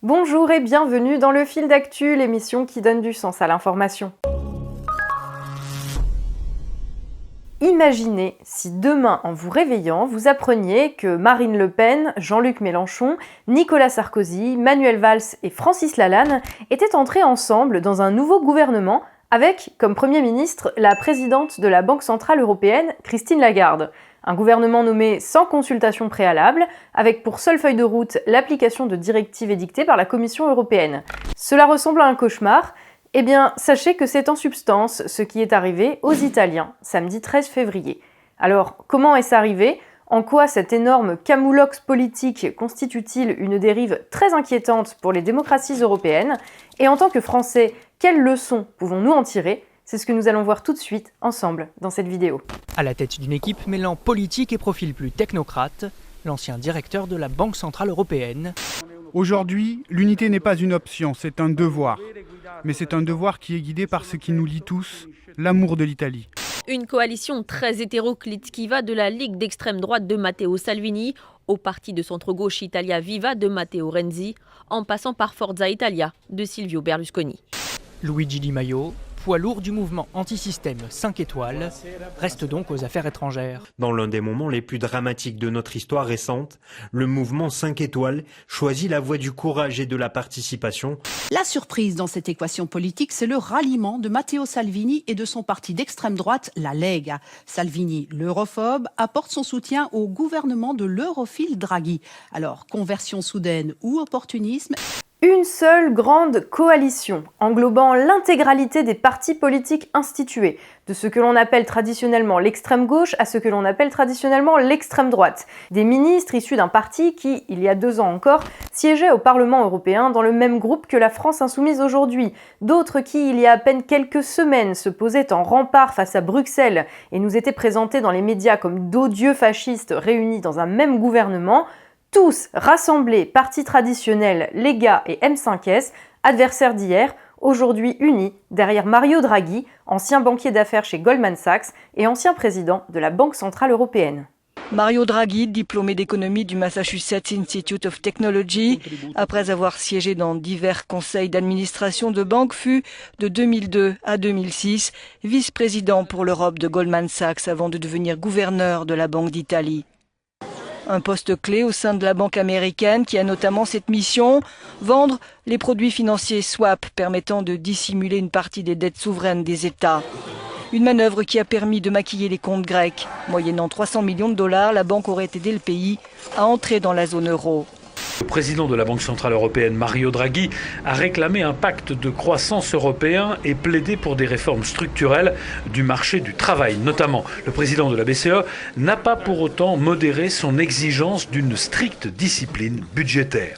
Bonjour et bienvenue dans le Fil d'actu, l'émission qui donne du sens à l'information. Imaginez si demain, en vous réveillant, vous appreniez que Marine Le Pen, Jean-Luc Mélenchon, Nicolas Sarkozy, Manuel Valls et Francis Lalanne étaient entrés ensemble dans un nouveau gouvernement avec, comme Premier ministre, la présidente de la Banque Centrale Européenne, Christine Lagarde. Un gouvernement nommé sans consultation préalable, avec pour seule feuille de route l'application de directives édictées par la Commission européenne. Cela ressemble à un cauchemar. Eh bien, sachez que c'est en substance ce qui est arrivé aux Italiens, samedi 13 février. Alors, comment est-ce arrivé ? En quoi cet énorme camoulox politique constitue-t-il une dérive très inquiétante pour les démocraties européennes ? Et en tant que Français, quelles leçons pouvons-nous en tirer ? C'est ce que nous allons voir tout de suite, ensemble, dans cette vidéo. À la tête d'une équipe mêlant politique et profil plus technocrate, l'ancien directeur de la Banque Centrale Européenne. Aujourd'hui, l'unité n'est pas une option, c'est un devoir. Mais c'est un devoir qui est guidé par ce qui nous lie tous, l'amour de l'Italie. Une coalition très hétéroclite qui va de la Ligue d'extrême droite de Matteo Salvini au parti de centre-gauche Italia Viva de Matteo Renzi, en passant par Forza Italia de Silvio Berlusconi. Luigi Di Maio, poids lourd du mouvement anti-système 5 étoiles, reste donc aux affaires étrangères. Dans l'un des moments les plus dramatiques de notre histoire récente, le mouvement 5 étoiles choisit la voie du courage et de la participation. La surprise dans cette équation politique, c'est le ralliement de Matteo Salvini et de son parti d'extrême droite, la Lega. Salvini, l'europhobe, apporte son soutien au gouvernement de l'europhile Draghi. Alors, conversion soudaine ou opportunisme ? Une seule grande coalition, englobant l'intégralité des partis politiques institués, de ce que l'on appelle traditionnellement l'extrême gauche à ce que l'on appelle traditionnellement l'extrême droite. Des ministres issus d'un parti qui, il y a 2 ans encore, siégeait au Parlement européen dans le même groupe que la France insoumise aujourd'hui. D'autres qui, il y a à peine quelques semaines, se posaient en rempart face à Bruxelles et nous étaient présentés dans les médias comme d'odieux fascistes réunis dans un même gouvernement. Tous rassemblés, partis traditionnels, Lega et M5S, adversaires d'hier, aujourd'hui unis derrière Mario Draghi, ancien banquier d'affaires chez Goldman Sachs et ancien président de la Banque Centrale Européenne. Mario Draghi, diplômé d'économie du Massachusetts Institute of Technology, après avoir siégé dans divers conseils d'administration de banques, fut, de 2002 à 2006, vice-président pour l'Europe de Goldman Sachs avant de devenir gouverneur de la Banque d'Italie. Un poste clé au sein de la banque américaine qui a notamment cette mission, vendre les produits financiers swap permettant de dissimuler une partie des dettes souveraines des États. Une manœuvre qui a permis de maquiller les comptes grecs. Moyennant 300 millions de dollars, la banque aurait aidé le pays à entrer dans la zone euro. Le président de la Banque Centrale Européenne, Mario Draghi, a réclamé un pacte de croissance européen et plaidé pour des réformes structurelles du marché du travail. Notamment, le président de la BCE n'a pas pour autant modéré son exigence d'une stricte discipline budgétaire.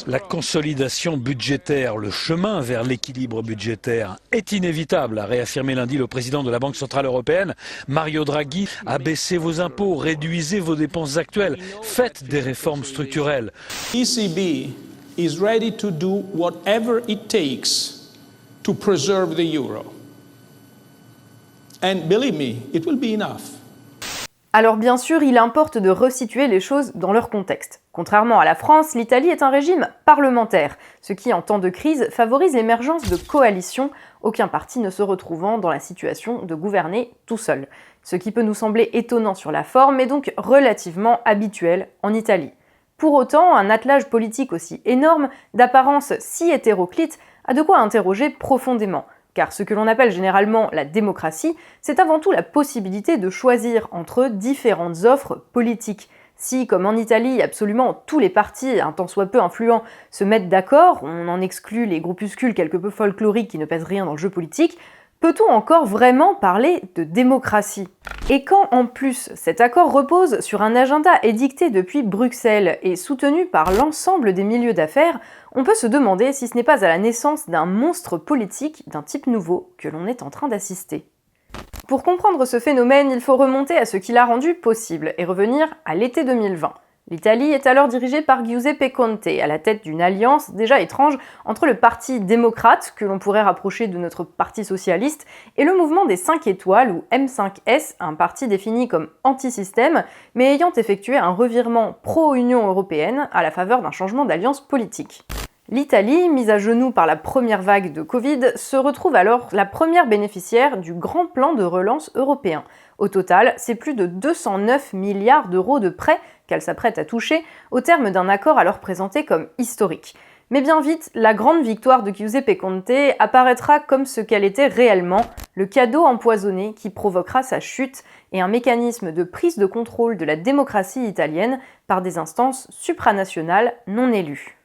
La consolidation budgétaire, le chemin vers l'équilibre budgétaire est inévitable, a réaffirmé lundi le président de la Banque Centrale Européenne, Mario Draghi. Abaissez vos impôts, réduisez vos dépenses actuelles, faites des réformes structurelles. ECB is ready to do whatever it takes to preserve the euro. And believe me, it will be enough. Alors bien sûr, il importe de resituer les choses dans leur contexte. Contrairement à la France, l'Italie est un régime parlementaire, ce qui, en temps de crise, favorise l'émergence de coalitions, aucun parti ne se retrouvant dans la situation de gouverner tout seul. Ce qui peut nous sembler étonnant sur la forme, mais donc relativement habituel en Italie. Pour autant, un attelage politique aussi énorme, d'apparence si hétéroclite, a de quoi interroger profondément. Car ce que l'on appelle généralement la démocratie, c'est avant tout la possibilité de choisir entre différentes offres politiques. Si, comme en Italie, absolument tous les partis, un tant soit peu influents, se mettent d'accord, on en exclut les groupuscules quelque peu folkloriques qui ne pèsent rien dans le jeu politique, peut-on encore vraiment parler de démocratie ? Et quand, en plus, cet accord repose sur un agenda édicté depuis Bruxelles et soutenu par l'ensemble des milieux d'affaires, on peut se demander si ce n'est pas à la naissance d'un monstre politique d'un type nouveau que l'on est en train d'assister. Pour comprendre ce phénomène, il faut remonter à ce qui l'a rendu possible et revenir à l'été 2020. L'Italie est alors dirigée par Giuseppe Conte, à la tête d'une alliance déjà étrange entre le parti démocrate, que l'on pourrait rapprocher de notre parti socialiste, et le mouvement des 5 étoiles, ou M5S, un parti défini comme anti-système, mais ayant effectué un revirement pro-Union européenne à la faveur d'un changement d'alliance politique. L'Italie, mise à genoux par la première vague de Covid, se retrouve alors la première bénéficiaire du grand plan de relance européen. Au total, c'est plus de 209 milliards d'euros de prêts qu'elle s'apprête à toucher, au terme d'un accord alors présenté comme historique. Mais bien vite, la grande victoire de Giuseppe Conte apparaîtra comme ce qu'elle était réellement, le cadeau empoisonné qui provoquera sa chute et un mécanisme de prise de contrôle de la démocratie italienne par des instances supranationales non élues.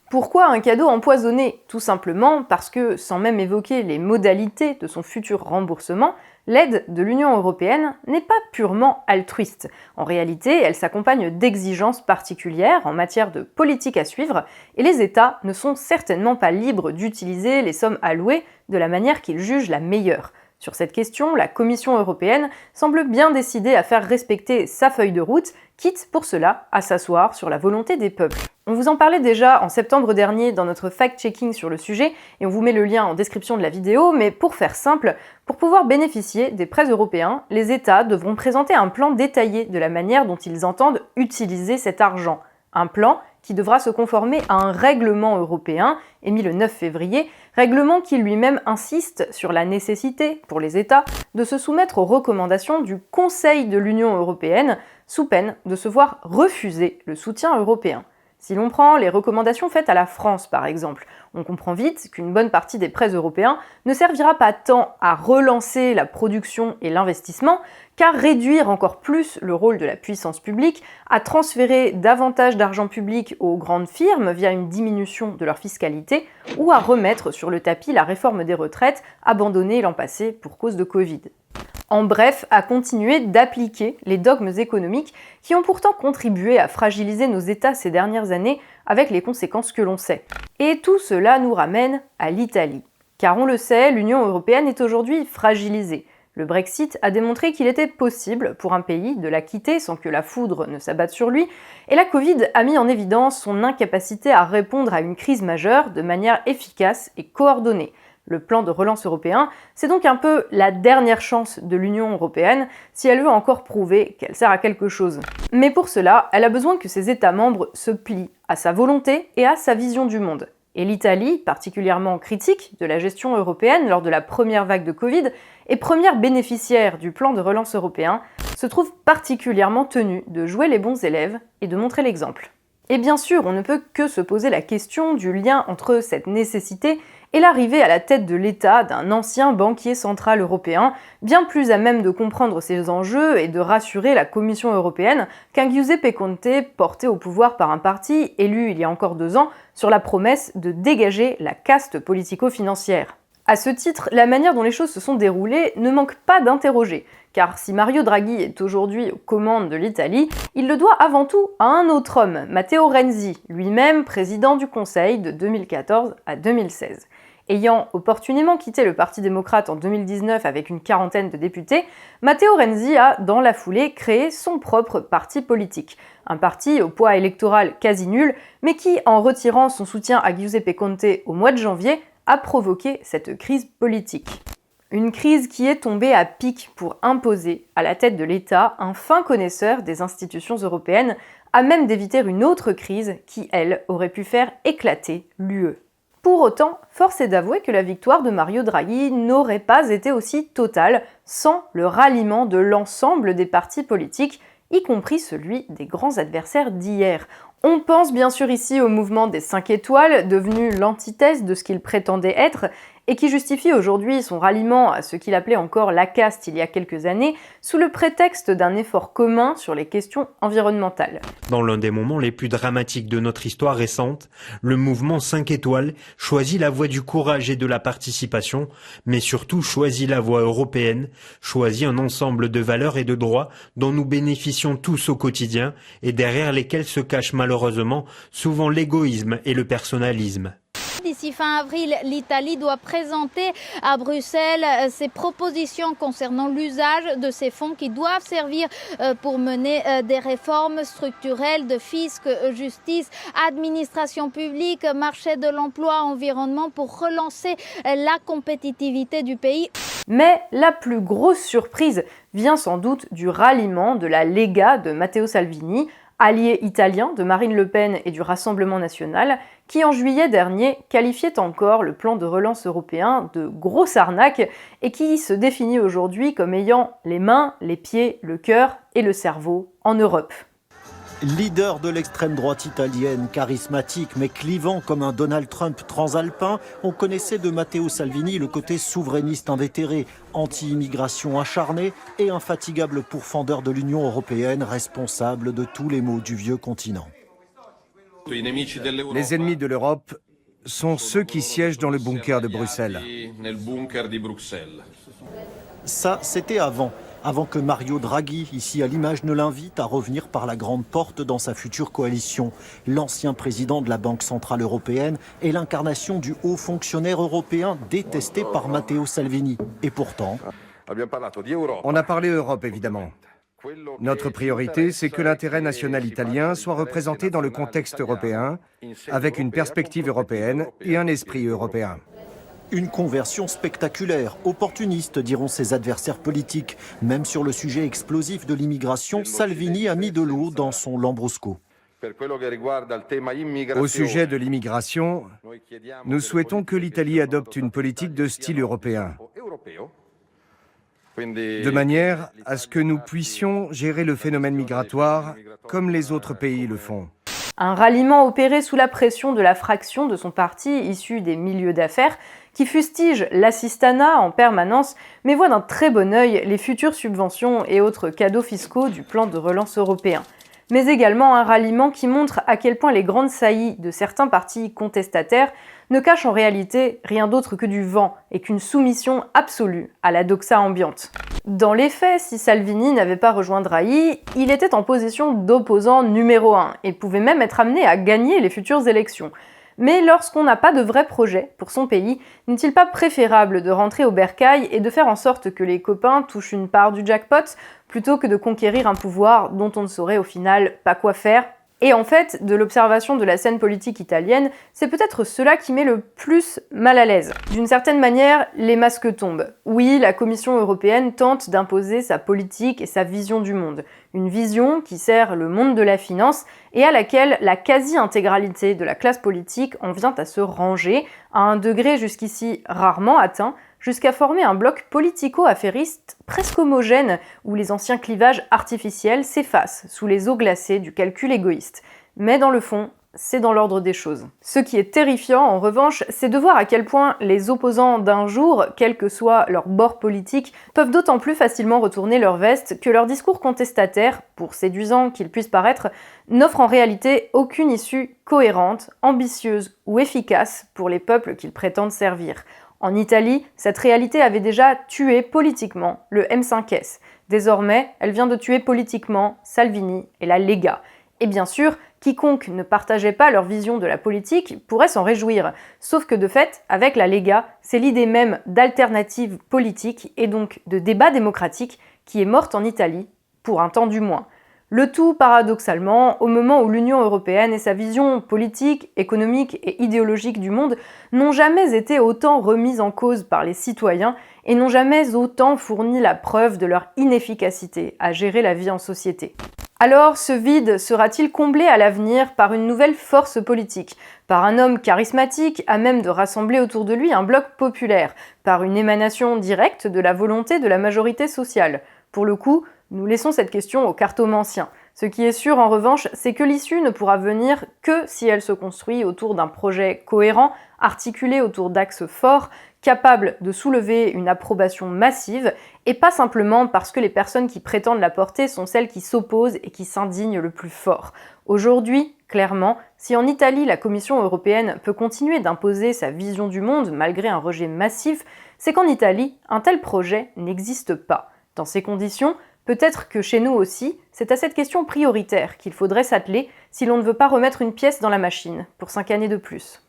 Pourquoi un cadeau empoisonné? Tout simplement parce que, sans même évoquer les modalités de son futur remboursement, l'aide de l'Union européenne n'est pas purement altruiste. En réalité, elle s'accompagne d'exigences particulières en matière de politique à suivre, et les États ne sont certainement pas libres d'utiliser les sommes allouées de la manière qu'ils jugent la meilleure. Sur cette question, la Commission européenne semble bien décidée à faire respecter sa feuille de route, quitte pour cela à s'asseoir sur la volonté des peuples. On vous en parlait déjà en septembre dernier dans notre fact-checking sur le sujet, et on vous met le lien en description de la vidéo, mais pour faire simple, pour pouvoir bénéficier des prêts européens, les États devront présenter un plan détaillé de la manière dont ils entendent utiliser cet argent. Un plan qui devra se conformer à un règlement européen émis le 9 février, règlement qui lui-même insiste sur la nécessité pour les États de se soumettre aux recommandations du Conseil de l'Union européenne sous peine de se voir refuser le soutien européen. Si l'on prend les recommandations faites à la France par exemple, on comprend vite qu'une bonne partie des prêts européens ne servira pas tant à relancer la production et l'investissement qu'à réduire encore plus le rôle de la puissance publique, à transférer davantage d'argent public aux grandes firmes via une diminution de leur fiscalité, ou à remettre sur le tapis la réforme des retraites abandonnée l'an passé pour cause de Covid. En bref, à continuer d'appliquer les dogmes économiques qui ont pourtant contribué à fragiliser nos États ces dernières années avec les conséquences que l'on sait. Et tout cela nous ramène à l'Italie. Car on le sait, l'Union européenne est aujourd'hui fragilisée. Le Brexit a démontré qu'il était possible pour un pays de la quitter sans que la foudre ne s'abatte sur lui, et la Covid a mis en évidence son incapacité à répondre à une crise majeure de manière efficace et coordonnée. Le plan de relance européen, c'est donc un peu la dernière chance de l'Union européenne si elle veut encore prouver qu'elle sert à quelque chose. Mais pour cela, elle a besoin que ses États membres se plient à sa volonté et à sa vision du monde. Et l'Italie, particulièrement critique de la gestion européenne lors de la première vague de Covid et première bénéficiaire du plan de relance européen, se trouve particulièrement tenue de jouer les bons élèves et de montrer l'exemple. Et bien sûr, on ne peut que se poser la question du lien entre cette nécessité et l'arrivée à la tête de l'État d'un ancien banquier central européen, bien plus à même de comprendre ces enjeux et de rassurer la Commission européenne qu'un Giuseppe Conte porté au pouvoir par un parti élu il y a encore 2 ans sur la promesse de dégager la caste politico-financière. À ce titre, la manière dont les choses se sont déroulées ne manque pas d'interroger, car si Mario Draghi est aujourd'hui aux commandes de l'Italie, il le doit avant tout à un autre homme, Matteo Renzi, lui-même président du Conseil de 2014 à 2016. Ayant opportunément quitté le Parti démocrate en 2019 avec une 40aine de députés, Matteo Renzi a, dans la foulée, créé son propre parti politique. Un parti au poids électoral quasi nul, mais qui, en retirant son soutien à Giuseppe Conte au mois de janvier, a provoqué cette crise politique. Une crise qui est tombée à pic pour imposer à la tête de l'État un fin connaisseur des institutions européennes, à même d'éviter une autre crise qui, elle, aurait pu faire éclater l'UE. Pour autant, force est d'avouer que la victoire de Mario Draghi n'aurait pas été aussi totale sans le ralliement de l'ensemble des partis politiques, y compris celui des grands adversaires d'hier. On pense bien sûr ici au mouvement des 5 étoiles, devenu l'antithèse de ce qu'il prétendait être, et qui justifie aujourd'hui son ralliement à ce qu'il appelait encore la caste il y a quelques années, sous le prétexte d'un effort commun sur les questions environnementales. Dans l'un des moments les plus dramatiques de notre histoire récente, le mouvement 5 étoiles choisit la voie du courage et de la participation, mais surtout choisit la voie européenne, choisit un ensemble de valeurs et de droits dont nous bénéficions tous au quotidien et derrière lesquels se cachent malheureusement souvent l'égoïsme et le personnalisme. d'ici fin avril, l'Italie doit présenter à Bruxelles ses propositions concernant l'usage de ces fonds qui doivent servir pour mener des réformes structurelles de fisc, justice, administration publique, marché de l'emploi, environnement pour relancer la compétitivité du pays. Mais la plus grosse surprise vient sans doute du ralliement de la Lega de Matteo Salvini, allié italien de Marine Le Pen et du Rassemblement national, qui en juillet dernier qualifiait encore le plan de relance européen de grosse arnaque et qui se définit aujourd'hui comme ayant les mains, les pieds, le cœur et le cerveau en Europe. Leader de l'extrême droite italienne, charismatique mais clivant comme un Donald Trump transalpin, on connaissait de Matteo Salvini le côté souverainiste invétéré, anti-immigration acharné et infatigable pourfendeur de l'Union européenne, responsable de tous les maux du vieux continent. Les ennemis de l'Europe sont ceux qui siègent dans le bunker de Bruxelles. Ça, c'était avant que Mario Draghi, ici à l'image, ne l'invite à revenir par la grande porte dans sa future coalition. L'ancien président de la Banque centrale européenne est l'incarnation du haut fonctionnaire européen détesté par Matteo Salvini. Et pourtant... On a parlé Europe, évidemment. Notre priorité, c'est que l'intérêt national italien soit représenté dans le contexte européen, avec une perspective européenne et un esprit européen. Une conversion spectaculaire, opportuniste, diront ses adversaires politiques. Même sur le sujet explosif de l'immigration, Salvini a mis de l'eau dans son Lambrusco. Au sujet de l'immigration, nous souhaitons que l'Italie adopte une politique de style européen, de manière à ce que nous puissions gérer le phénomène migratoire comme les autres pays le font. Un ralliement opéré sous la pression de la fraction de son parti issue des milieux d'affaires qui fustige l'assistanat en permanence, mais voit d'un très bon œil les futures subventions et autres cadeaux fiscaux du plan de relance européen. Mais également un ralliement qui montre à quel point les grandes saillies de certains partis contestataires ne cachent en réalité rien d'autre que du vent et qu'une soumission absolue à la doxa ambiante. Dans les faits, si Salvini n'avait pas rejoint Draghi, il était en position d'opposant numéro 1 et pouvait même être amené à gagner les futures élections. Mais lorsqu'on n'a pas de vrai projet pour son pays, n'est-il pas préférable de rentrer au bercail et de faire en sorte que les copains touchent une part du jackpot plutôt que de conquérir un pouvoir dont on ne saurait au final pas quoi faire? Et en fait, de l'observation de la scène politique italienne, c'est peut-être cela qui met le plus mal à l'aise. D'une certaine manière, les masques tombent. Oui, la Commission européenne tente d'imposer sa politique et sa vision du monde. Une vision qui sert le monde de la finance et à laquelle la quasi-intégralité de la classe politique en vient à se ranger à un degré jusqu'ici rarement atteint, jusqu'à former un bloc politico-affairiste presque homogène où les anciens clivages artificiels s'effacent sous les eaux glacées du calcul égoïste. Mais dans le fond, c'est dans l'ordre des choses. Ce qui est terrifiant, en revanche, c'est de voir à quel point les opposants d'un jour, quel que soit leur bord politique, peuvent d'autant plus facilement retourner leur veste que leur discours contestataire, pour séduisant qu'il puisse paraître, n'offre en réalité aucune issue cohérente, ambitieuse ou efficace pour les peuples qu'ils prétendent servir. En Italie, cette réalité avait déjà tué politiquement le M5S. Désormais, elle vient de tuer politiquement Salvini et la Lega. Et bien sûr, quiconque ne partageait pas leur vision de la politique pourrait s'en réjouir. Sauf que de fait, avec la Lega, c'est l'idée même d'alternative politique et donc de débat démocratique qui est morte en Italie, pour un temps du moins. Le tout, paradoxalement, au moment où l'Union européenne et sa vision politique, économique et idéologique du monde n'ont jamais été autant remises en cause par les citoyens et n'ont jamais autant fourni la preuve de leur inefficacité à gérer la vie en société. Alors, ce vide sera-t-il comblé à l'avenir par une nouvelle force politique, par un homme charismatique à même de rassembler autour de lui un bloc populaire, par une émanation directe de la volonté de la majorité sociale? Pour le coup, nous laissons cette question aux cartomanciens. Ce qui est sûr en revanche, c'est que l'issue ne pourra venir que si elle se construit autour d'un projet cohérent, articulé autour d'axes forts, capable de soulever une approbation massive, et pas simplement parce que les personnes qui prétendent la porter sont celles qui s'opposent et qui s'indignent le plus fort. Aujourd'hui, clairement, si en Italie la Commission européenne peut continuer d'imposer sa vision du monde malgré un rejet massif, c'est qu'en Italie, un tel projet n'existe pas. Dans ces conditions, peut-être que chez nous aussi, c'est à cette question prioritaire qu'il faudrait s'atteler si l'on ne veut pas remettre une pièce dans la machine pour 5 années de plus.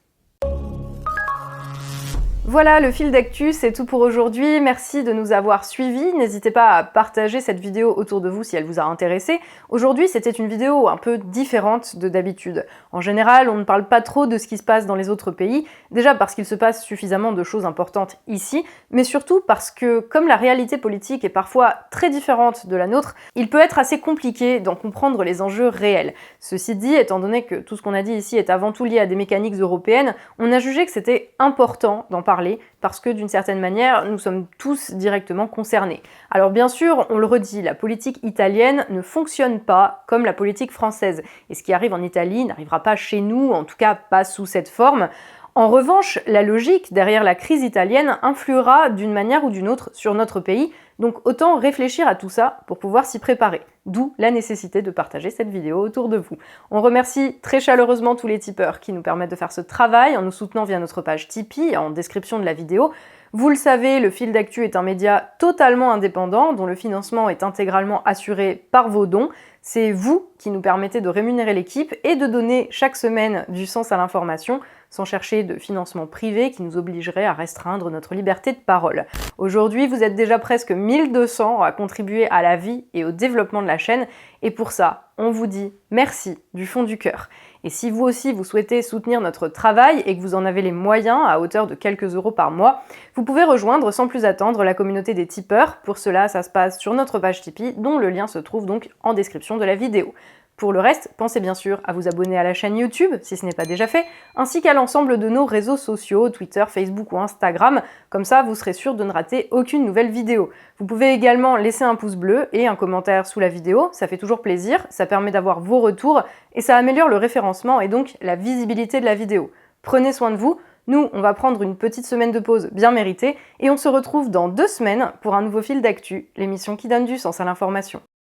Voilà, le fil d'actu, c'est tout pour aujourd'hui. Merci de nous avoir suivis. N'hésitez pas à partager cette vidéo autour de vous si elle vous a intéressé. Aujourd'hui, c'était une vidéo un peu différente de d'habitude. En général, on ne parle pas trop de ce qui se passe dans les autres pays, déjà parce qu'il se passe suffisamment de choses importantes ici, mais surtout parce que, comme la réalité politique est parfois très différente de la nôtre, il peut être assez compliqué d'en comprendre les enjeux réels. Ceci dit, étant donné que tout ce qu'on a dit ici est avant tout lié à des mécaniques européennes, on a jugé que c'était important d'en parler parce que d'une certaine manière, nous sommes tous directement concernés. Alors bien sûr, on le redit, la politique italienne ne fonctionne pas comme la politique française. Et ce qui arrive en Italie n'arrivera pas chez nous, en tout cas pas sous cette forme. En revanche, la logique derrière la crise italienne influera d'une manière ou d'une autre sur notre pays, donc autant réfléchir à tout ça pour pouvoir s'y préparer. D'où la nécessité de partager cette vidéo autour de vous. On remercie très chaleureusement tous les tipeurs qui nous permettent de faire ce travail en nous soutenant via notre page Tipeee en description de la vidéo. Vous le savez, le fil d'actu est un média totalement indépendant dont le financement est intégralement assuré par vos dons. C'est vous qui nous permettez de rémunérer l'équipe et de donner chaque semaine du sens à l'information sans chercher de financement privé qui nous obligerait à restreindre notre liberté de parole. Aujourd'hui, vous êtes déjà presque 1200 à contribuer à la vie et au développement de la chaîne et pour ça, on vous dit merci du fond du cœur. Et si vous aussi vous souhaitez soutenir notre travail et que vous en avez les moyens à hauteur de quelques euros par mois, vous pouvez rejoindre sans plus attendre la communauté des tipeurs. Pour cela, ça se passe sur notre page Tipeee, dont le lien se trouve donc en description de la vidéo. Pour le reste, pensez bien sûr à vous abonner à la chaîne YouTube, si ce n'est pas déjà fait, ainsi qu'à l'ensemble de nos réseaux sociaux, Twitter, Facebook ou Instagram, comme ça vous serez sûr de ne rater aucune nouvelle vidéo. Vous pouvez également laisser un pouce bleu et un commentaire sous la vidéo, ça fait toujours plaisir, ça permet d'avoir vos retours et ça améliore le référencement et donc la visibilité de la vidéo. Prenez soin de vous, nous on va prendre une petite semaine de pause bien méritée et on se retrouve dans 2 semaines pour un nouveau fil d'actu, l'émission qui donne du sens à l'information.